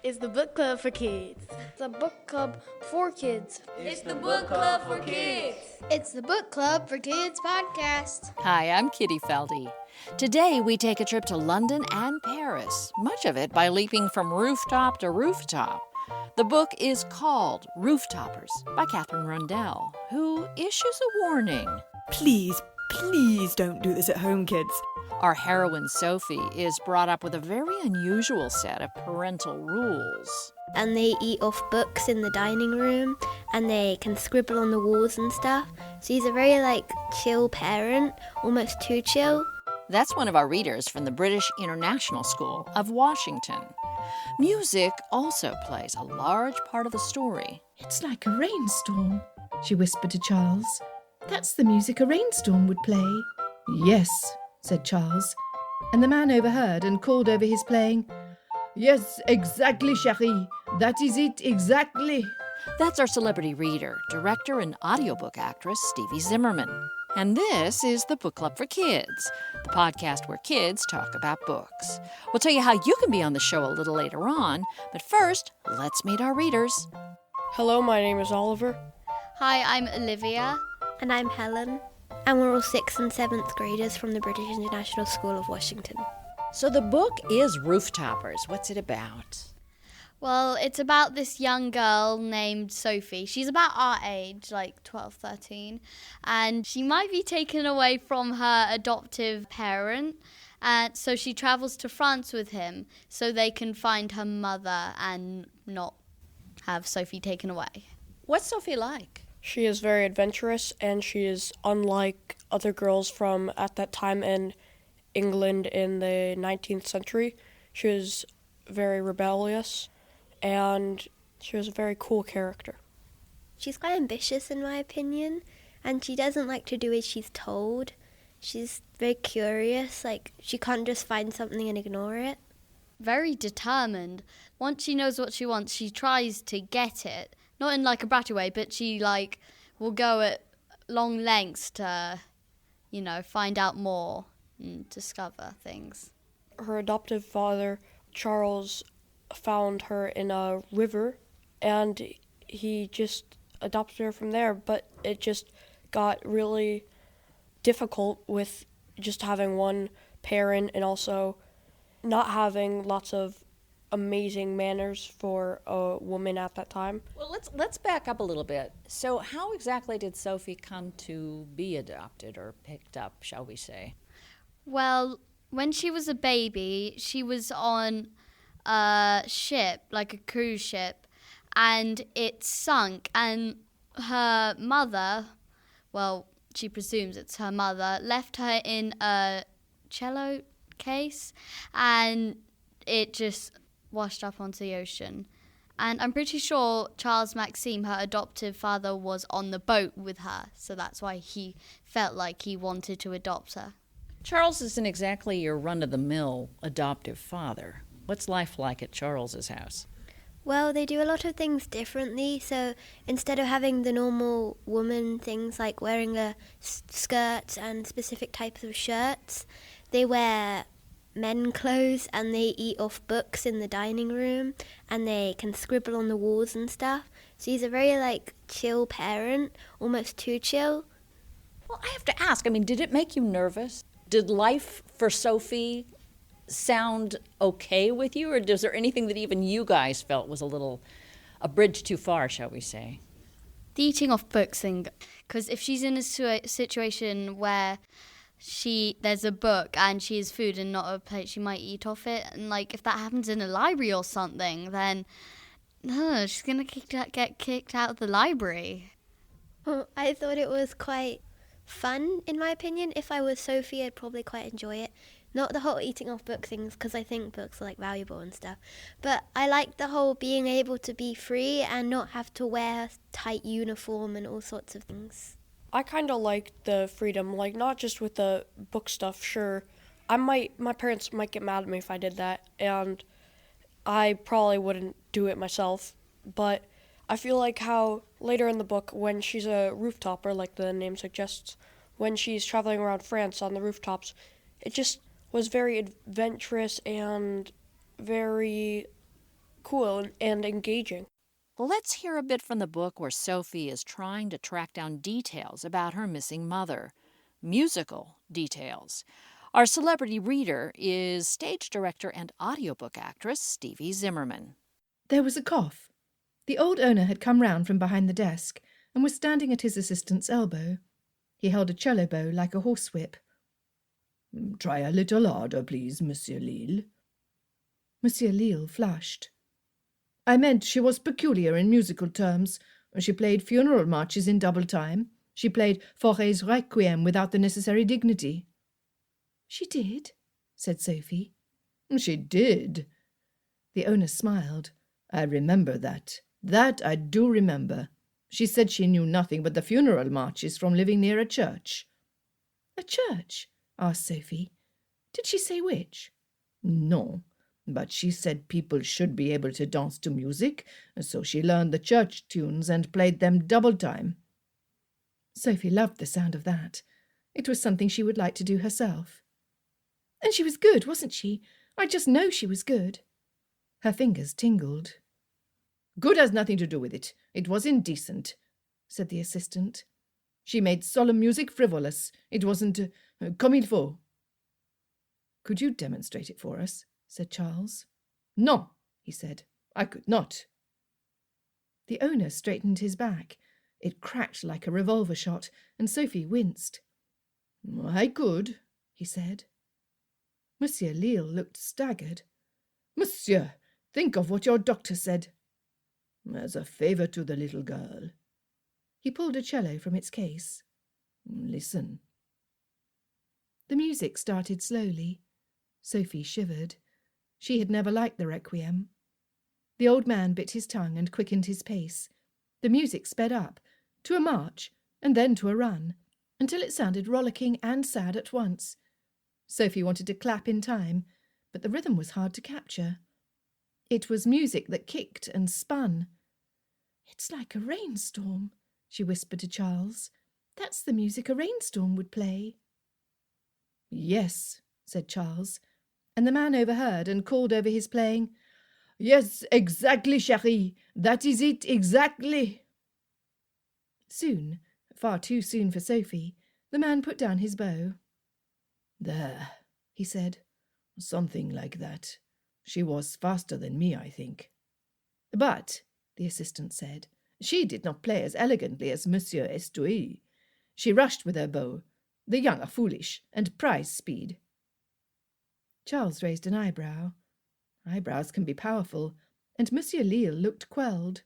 It's the book club for kids. It's a book club for kids. It's the book club for kids. It's the book club for kids podcast. Hi, I'm Kitty Felde. Today we take a trip to London and Paris, much of it by leaping from rooftop to rooftop. The book is called Rooftoppers by Katherine Rundell, who issues a warning. Please don't do this at home, kids. Our heroine, Sophie, is brought up with a very unusual set of parental rules. And they eat off books in the dining room, and they can scribble on the walls and stuff. So he's a very, chill parent, almost too chill. That's one of our readers from the British International School of Washington. Music also plays a large part of the story. It's like a rainstorm, she whispered to Charles. That's the music a rainstorm would play. Yes, said Charles, and the man overheard and called over his playing, Yes, exactly, chérie. That is it, exactly. That's our celebrity reader, director, and audiobook actress, Stevie Zimmerman. And this is the Book Club for Kids, the podcast where kids talk about books. We'll tell you how you can be on the show a little later on, but first, let's meet our readers. Hello, my name is Oliver. Hi, I'm Olivia. And I'm Helen. And we're all 6th and 7th graders from the British International School of Washington. So the book is Rooftoppers. What's it about? Well, it's about this young girl named Sophie. She's about our age, like 12, 13. And she might be taken away from her adoptive parent. And so she travels to France with him so they can find her mother and not have Sophie taken away. What's Sophie like? She is very adventurous, and she is unlike other girls from at that time in England in the 19th century. She was very rebellious, and she was a very cool character. She's quite ambitious, in my opinion, and she doesn't like to do as she's told. She's very curious, she can't just find something and ignore it. Very determined. Once she knows what she wants, she tries to get it. Not in a bratty way, but she will go at long lengths to, find out more and discover things. Her adoptive father, Charles, found her in a river, and he just adopted her from there, but it just got really difficult with just having one parent and also not having lots of amazing manners for a woman at that time. Well, let's back up a little bit. So how exactly did Sophie come to be adopted or picked up, shall we say? Well, when she was a baby, she was on a ship, like a cruise ship, and it sunk, and her mother, well, she presumes it's her mother, left her in a cello case, and it just washed up onto the ocean. And I'm pretty sure Charles Maxime, her adoptive father, was on the boat with her, so that's why he felt like he wanted to adopt her. Charles isn't exactly your run-of-the-mill adoptive father. What's life like at Charles's house? Well, they do a lot of things differently, so instead of having the normal woman things like wearing a skirt and specific types of shirts, they wear men clothes, and they eat off books in the dining room, and they can scribble on the walls and stuff. So he's a very chill parent, almost too chill. Well, I have to ask, did it make you nervous? Did life for Sophie sound okay with you, or is there anything that even you guys felt was a bridge too far, shall we say? The eating off books thing, because if she's in a situation where there's a book and she has food and not a plate, she might eat off it. And if that happens in a library or something, then she's gonna get kicked out of the library. Well, I thought it was quite fun, in my opinion. If I was Sophie, I'd probably quite enjoy it. Not the whole eating off book things, because I think books are valuable and stuff. But I like the whole being able to be free and not have to wear a tight uniform and all sorts of things. I kind of liked the freedom, not just with the book stuff, sure. My parents might get mad at me if I did that, and I probably wouldn't do it myself, but I feel like how later in the book, when she's a rooftopper, like the name suggests, when she's traveling around France on the rooftops, it just was very adventurous and very cool and engaging. Well, let's hear a bit from the book where Sophie is trying to track down details about her missing mother. Musical details. Our celebrity reader is stage director and audiobook actress Stevie Zimmerman. There was a cough. The old owner had come round from behind the desk and was standing at his assistant's elbow. He held a cello bow like a horsewhip. "Try a little harder, please, Monsieur Lille." Monsieur Lille flushed. "I meant she was peculiar in musical terms. She played funeral marches in double time. She played Fauré's Requiem without the necessary dignity." "She did?" said Sophie. "She did." The owner smiled. "I remember that. That I do remember. She said she knew nothing but the funeral marches from living near a church." "A church?" asked Sophie. "Did she say which?" "No, but she said people should be able to dance to music, so she learned the church tunes and played them double time." Sophie loved the sound of that. It was something she would like to do herself. "And she was good, wasn't she? I just know she was good." Her fingers tingled. "Good has nothing to do with it. It was indecent," said the assistant. "She made solemn music frivolous. It wasn't comme il faut." "Could you demonstrate it for us?" said Charles. "No," he said. "I could not." The owner straightened his back. It cracked like a revolver shot, and Sophie winced. "I could," he said. Monsieur Lille looked staggered. "Monsieur, think of what your doctor said." "As a favour to the little girl." He pulled a cello from its case. "Listen." The music started slowly. Sophie shivered. She had never liked the Requiem. The old man bit his tongue and quickened his pace. The music sped up, to a march, and then to a run, until it sounded rollicking and sad at once. Sophie wanted to clap in time, but the rhythm was hard to capture. It was music that kicked and spun. "It's like a rainstorm," she whispered to Charles. "That's the music a rainstorm would play." "Yes," said Charles, and the man overheard and called over his playing, "Yes, exactly, chérie. That is it, exactly." Soon, far too soon for Sophie, the man put down his bow. "There," he said. "Something like that. She was faster than me, I think." "But," the assistant said, "she did not play as elegantly as Monsieur Estouille. She rushed with her bow. The young are foolish and prize speed." Charles raised an eyebrow. Eyebrows can be powerful, and Monsieur Lille looked quelled.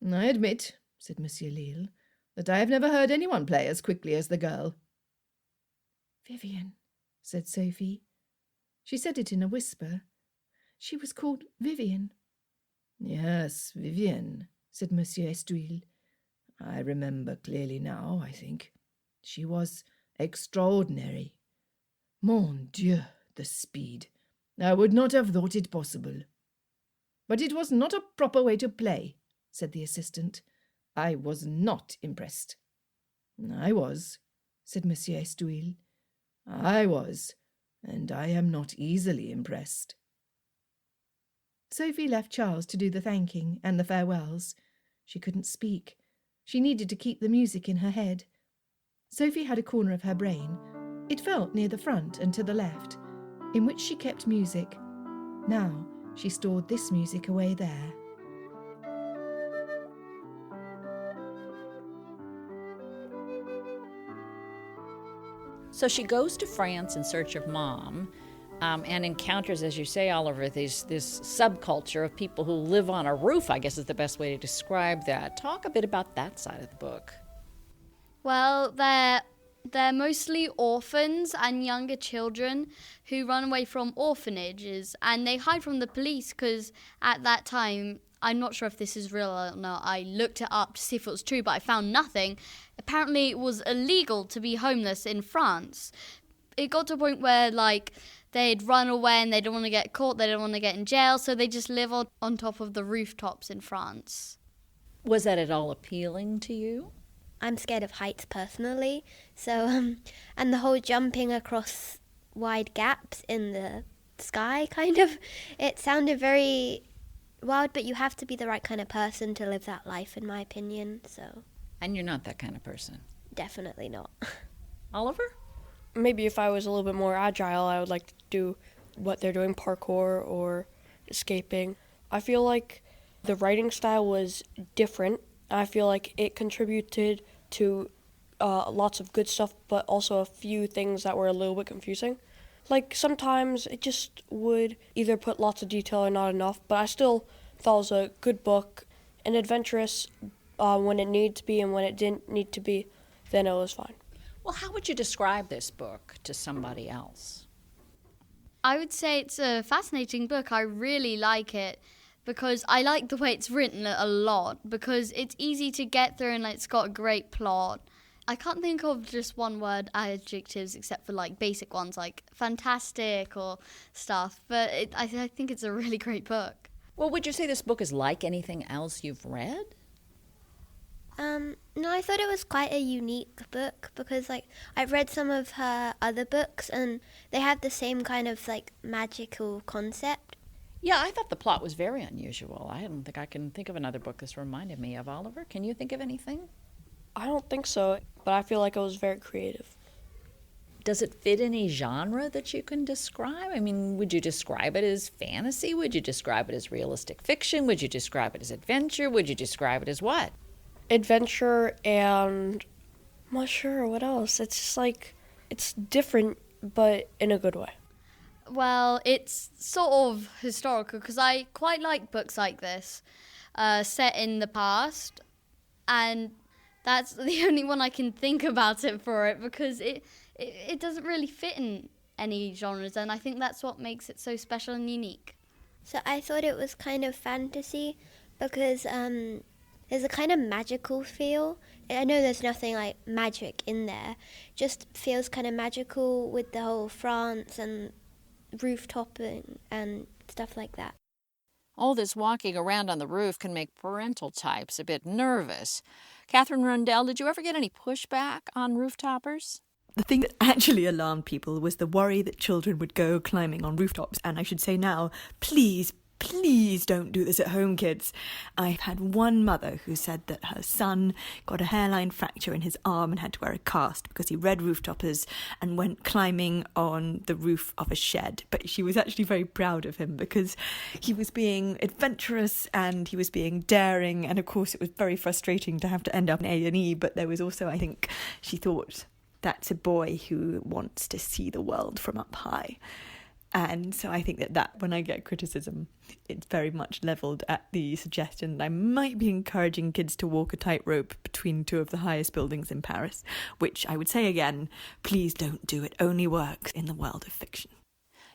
"I admit," said Monsieur Lille, "that I have never heard anyone play as quickly as the girl." "Vivian," said Sophie. She said it in a whisper. "She was called Vivian." "Yes, Vivian," said Monsieur Estouille. "I remember clearly now, I think. She was extraordinary. Mon Dieu, the speed! I would not have thought it possible." "But it was not a proper way to play," said the assistant. "I was not impressed." "I was," said Monsieur Estouille. "I was, and I am not easily impressed." Sophie left Charles to do the thanking and the farewells. She couldn't speak. She needed to keep the music in her head. Sophie had a corner of her brain. It felt near the front and to the left, in which she kept music. Now she stored this music away there. So she goes to France in search of Mom, and encounters, as you say, Oliver, this subculture of people who live on a roof, I guess is the best way to describe that. Talk a bit about that side of the book. Well, they're mostly orphans and younger children who run away from orphanages, and they hide from the police because at that time, I'm not sure if this is real or not. I looked it up to see if it was true, but I found nothing. Apparently, it was illegal to be homeless in France. It got to a point where, they'd run away and they didn't want to get caught, they didn't want to get in jail, so they just live on top of the rooftops in France. Was that at all appealing to you? I'm scared of heights personally, so and the whole jumping across wide gaps in the sky, kind of, it sounded very wild, but you have to be the right kind of person to live that life, in my opinion, so... And you're not that kind of person. Definitely not. Oliver? Maybe if I was a little bit more agile, I would like to do what they're doing, parkour or escaping. I feel like the writing style was different. I feel like it contributed to lots of good stuff, but also a few things that were a little bit confusing. Like, sometimes it just would either put lots of detail or not enough, but I still thought it was a good book and adventurous when it needed to be, and when it didn't need to be, then it was fine. Well, how would you describe this book to somebody else? I would say it's a fascinating book. I really like it because I like the way it's written a lot, because it's easy to get through and it's got a great plot. I can't think of just one word adjectives except for like basic ones like fantastic or stuff, but I think it's a really great book. Well, would you say this book is like anything else you've read? No, I thought it was quite a unique book because, like, I've read some of her other books and they have the same kind of, like, magical concept. Yeah, I thought the plot was very unusual. I don't think I can think of another book this reminded me of. Oliver, can you think of anything? I don't think so, but I feel like it was very creative. Does it fit any genre that you can describe? I mean, would you describe it as fantasy? Would you describe it as realistic fiction? Would you describe it as adventure? Would you describe it as what? Adventure, and I'm not sure what else. It's just like, it's different, but in a good way. Well, it's sort of historical because I quite like books like this, set in the past, and that's the only one I can think about it for it because it doesn't really fit in any genres, and I think that's what makes it so special and unique. So I thought it was kind of fantasy because there's a kind of magical feel. I know there's nothing like magic in there, just feels kind of magical with the whole France and rooftoping and stuff like that. All this walking around on the roof can make parental types a bit nervous. Katherine Rundell, did you ever get any pushback on Rooftoppers? The thing that actually alarmed people was the worry that children would go climbing on rooftops. And I should say now, please don't do this at home, kids. I've had one mother who said that her son got a hairline fracture in his arm and had to wear a cast because he read Rooftoppers and went climbing on the roof of a shed. But she was actually very proud of him because he was being adventurous and he was being daring. And of course, it was very frustrating to have to end up in A&E. But there was also, I think, she thought, that's a boy who wants to see the world from up high. And so I think that when I get criticism, it's very much levelled at the suggestion that I might be encouraging kids to walk a tightrope between two of the highest buildings in Paris, which I would say again, please don't do. It only works in the world of fiction.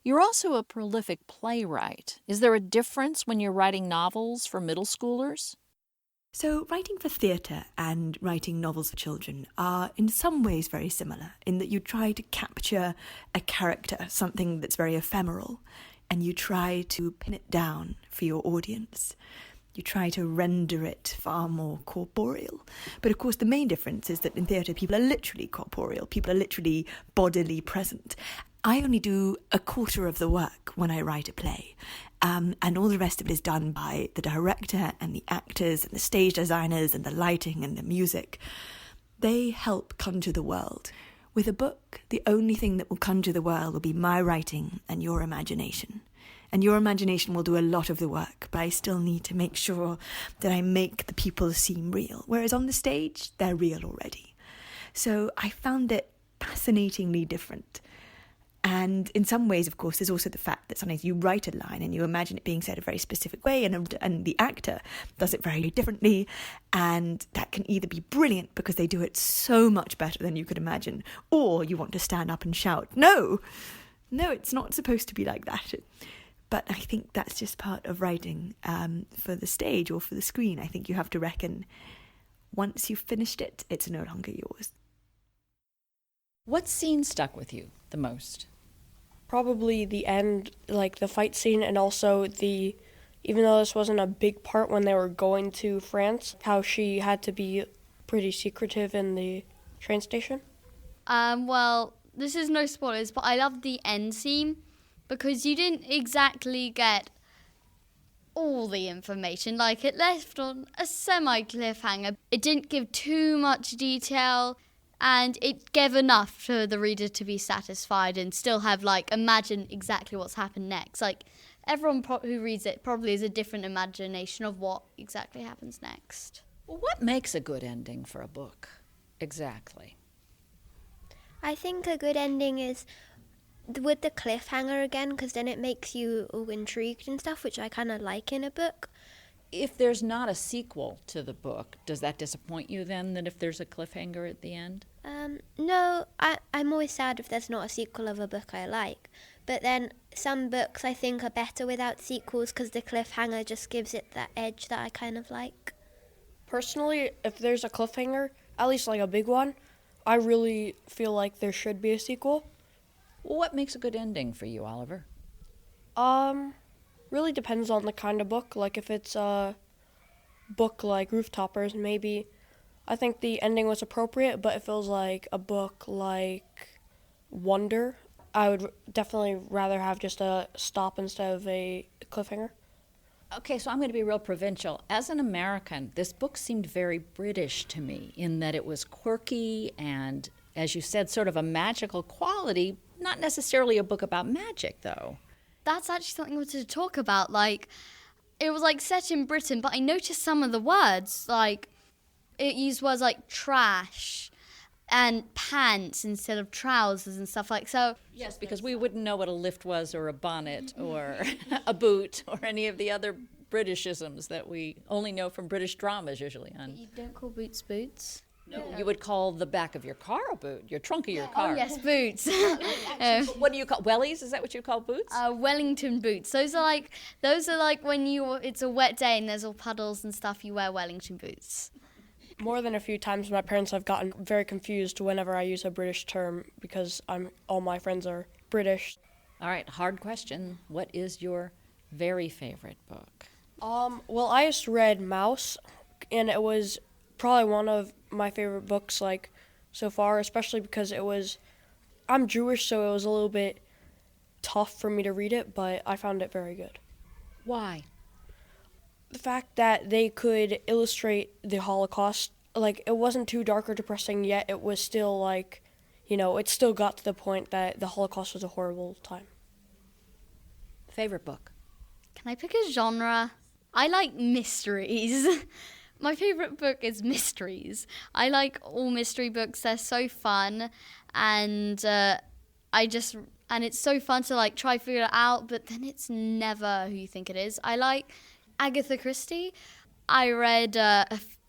You're also a prolific playwright. Is there a difference when you're writing novels for middle schoolers? So writing for theatre and writing novels for children are in some ways very similar in that you try to capture a character, something that's very ephemeral, and you try to pin it down for your audience. You try to render it far more corporeal. But of course the main difference is that in theatre people are literally corporeal, people are literally bodily present. I only do a quarter of the work when I write a play. And all the rest of it is done by the director and the actors and the stage designers and the lighting and the music. They help conjure the world. With a book, the only thing that will conjure the world will be my writing and your imagination. And your imagination will do a lot of the work, but I still need to make sure that I make the people seem real. Whereas on the stage, they're real already. So I found it fascinatingly different. And in some ways, of course, there's also the fact that sometimes you write a line and you imagine it being said a very specific way and the actor does it very differently. And that can either be brilliant because they do it so much better than you could imagine, or you want to stand up and shout, no, it's not supposed to be like that. But I think that's just part of writing for the stage or for the screen. I think you have to reckon once you've finished it, it's no longer yours. What scene stuck with you the most? Probably the end, like the fight scene, and also even though this wasn't a big part when they were going to France, how she had to be pretty secretive in the train station. Well, this is no spoilers, but I loved the end scene because you didn't exactly get all the information. Like, it left on a semi-cliffhanger. It didn't give too much detail, and it gave enough for the reader to be satisfied and still have, like, imagine exactly what's happened next. Like, everyone who reads it probably has a different imagination of what exactly happens next. Well, what makes a good ending for a book? Exactly. I think a good ending is with the cliffhanger again, because then it makes you all intrigued and stuff, which I kind of like in a book. If there's not a sequel to the book, does that disappoint you then, that if there's a cliffhanger at the end? No, I'm always sad if there's not a sequel of a book I like. But then some books I think are better without sequels because the cliffhanger just gives it that edge that I kind of like. Personally, if there's a cliffhanger, at least like a big one, I really feel like there should be a sequel. Well, what makes a good ending for you, Oliver? Really depends on the kind of book. Like if it's a book like Rooftoppers, maybe I think the ending was appropriate, but if it was like a book like Wonder, I would definitely rather have just a stop instead of a cliffhanger. Okay, so I'm going to be real provincial. As an American, this book seemed very British to me in that it was quirky and, as you said, sort of a magical quality. Not necessarily a book about magic, though. That's actually something I wanted to talk about. Like, it was like set in Britain, but I noticed some of the words. Like, it used words like trash and pants instead of trousers and stuff like so. Yes, because we wouldn't know what a lift was or a bonnet or a boot or any of the other Britishisms that we only know from British dramas usually. You don't call boots boots? No, you would call the back of your car a boot, your trunk of your car. Oh, yes, boots. What do you call, wellies? Is that what you call boots? Wellington boots. Those are like when it's a wet day and there's all puddles and stuff, you wear Wellington boots. More than a few times, my parents have gotten very confused whenever I use a British term because all my friends are British. All right, hard question. What is your very favorite book? Well, I just read Mouse, and it was probably one of my favorite books, like, so far, especially because I'm Jewish, so it was a little bit tough for me to read it, but I found it very good. Why? The fact that they could illustrate the Holocaust, like, it wasn't too dark or depressing yet. It was still, like, it still got to the point that the Holocaust was a horrible time. Favorite book? Can I pick a genre? I like mysteries. My favorite book is mysteries. I like all mystery books. They're so fun, and it's so fun to like try figure it out, but then it's never who you think it is. I like Agatha Christie. I read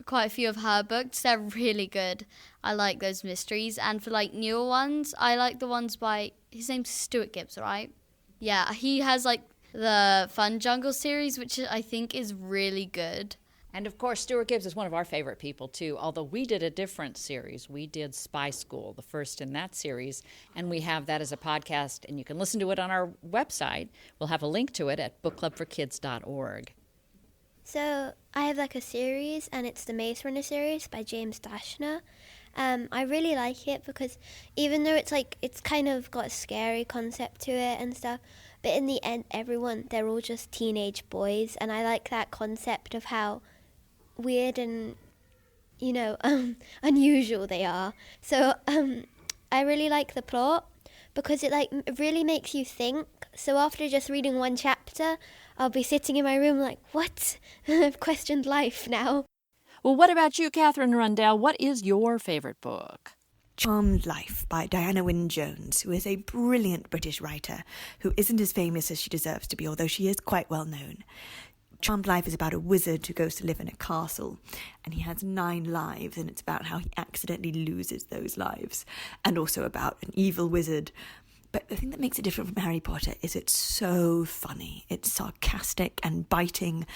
quite a few of her books. They're really good. I like those mysteries. And for like newer ones, I like the ones by, his name's Stuart Gibbs, right? Yeah, he has like the FunJungle series, which I think is really good. And of course, Stuart Gibbs is one of our favorite people too, although we did a different series. We did Spy School, the first in that series, and we have that as a podcast, and you can listen to it on our website. We'll have a link to it at bookclubforkids.org. So I have like a series, and it's the Maze Runner series by James Dashner. I really like it because even though it's kind of got a scary concept to it and stuff, but in the end, they're all just teenage boys, and I like that concept of how weird and, unusual they are. So I really like the plot because it really makes you think. So after just reading one chapter, I'll be sitting in my room like, what? I've questioned life now. Well, what about you, Katherine Rundell? What is your favorite book? Charmed Life by Diana Wynne Jones, who is a brilliant British writer who isn't as famous as she deserves to be, although she is quite well known. Charmed Life is about a wizard who goes to live in a castle, and he has 9 lives, and it's about how he accidentally loses those lives, and also about an evil wizard. But the thing that makes it different from Harry Potter is it's so funny. It's sarcastic and biting.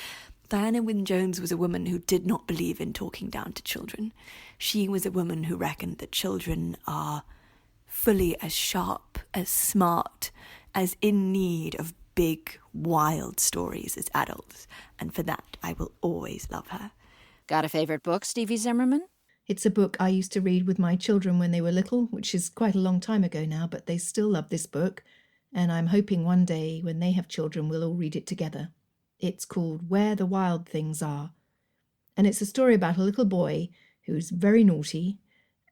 Diana Wynne Jones was a woman who did not believe in talking down to children. She was a woman who reckoned that children are fully as sharp, as smart, as in need of big, wild stories as adults. And for that, I will always love her. Got a favorite book, Stevie Zimmerman? It's a book I used to read with my children when they were little, which is quite a long time ago now, but they still love this book. And I'm hoping one day when they have children, we'll all read it together. It's called Where the Wild Things Are. And it's a story about a little boy who's very naughty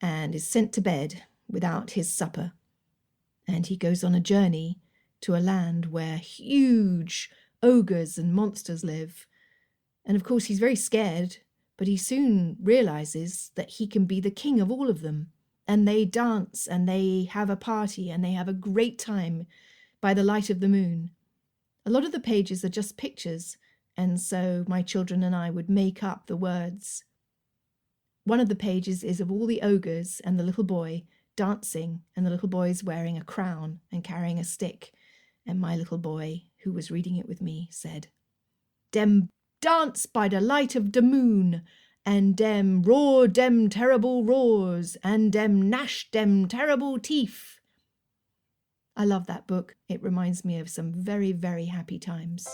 and is sent to bed without his supper. And he goes on a journey to a land where huge ogres and monsters live. And of course, he's very scared, but he soon realizes that he can be the king of all of them. And they dance and they have a party and they have a great time by the light of the moon. A lot of the pages are just pictures, and so my children and I would make up the words. One of the pages is of all the ogres and the little boy dancing, and the little boy is wearing a crown and carrying a stick. And my little boy, who was reading it with me, said, "Dem dance by the light of the moon, and dem roar dem terrible roars, and dem gnash dem terrible teeth." I love that book. It reminds me of some very, very happy times.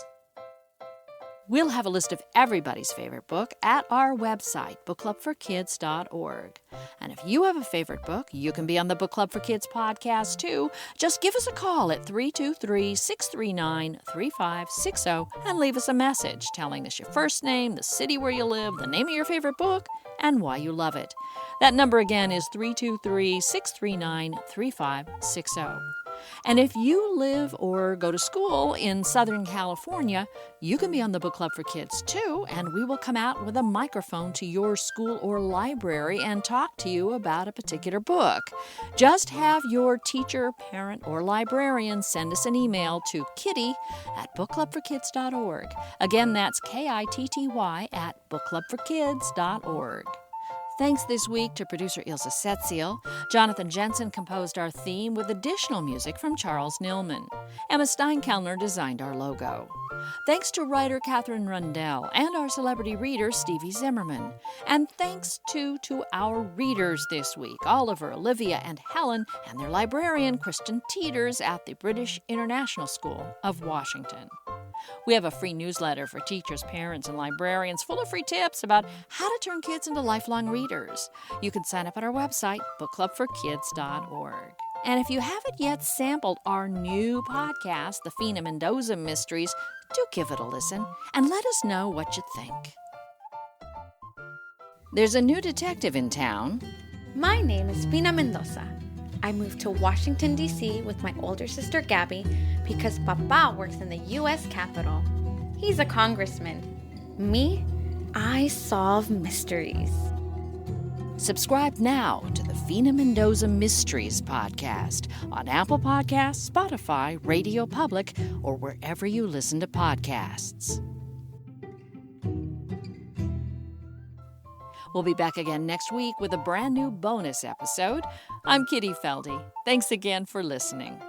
We'll have a list of everybody's favorite book at our website, bookclubforkids.org. And if you have a favorite book, you can be on the Book Club for Kids podcast too. Just give us a call at 323-639-3560 and leave us a message telling us your first name, the city where you live, the name of your favorite book, and why you love it. That number again is 323-639-3560. And if you live or go to school in Southern California, you can be on the Book Club for Kids too, and we will come out with a microphone to your school or library and talk to you about a particular book. Just have your teacher, parent, or librarian send us an email to kitty@bookclubforkids.org. Again, that's kitty@bookclubforkids.org. Thanks this week to producer Ilse Setziel. Jonathan Jensen composed our theme with additional music from Charles Nillman. Emma Steinkellner designed our logo. Thanks to writer Katherine Rundell and our celebrity reader Stevie Zimmerman. And thanks to our readers this week, Oliver, Olivia, and Helen, and their librarian Kristen Teeters at the British International School of Washington. We have a free newsletter for teachers, parents, and librarians full of free tips about how to turn kids into lifelong readers. You can sign up at our website, bookclubforkids.org. And if you haven't yet sampled our new podcast, The Fina Mendoza Mysteries, do give it a listen and let us know what you think. There's a new detective in town. My name is Fina Mendoza. I moved to Washington, D.C. with my older sister Gabby because Papa works in the U.S. Capitol. He's a congressman. Me, I solve mysteries. Subscribe now to the Fina Mendoza Mysteries podcast on Apple Podcasts, Spotify, Radio Public, or wherever you listen to podcasts. We'll be back again next week with a brand new bonus episode. I'm Kitty Felde. Thanks again for listening.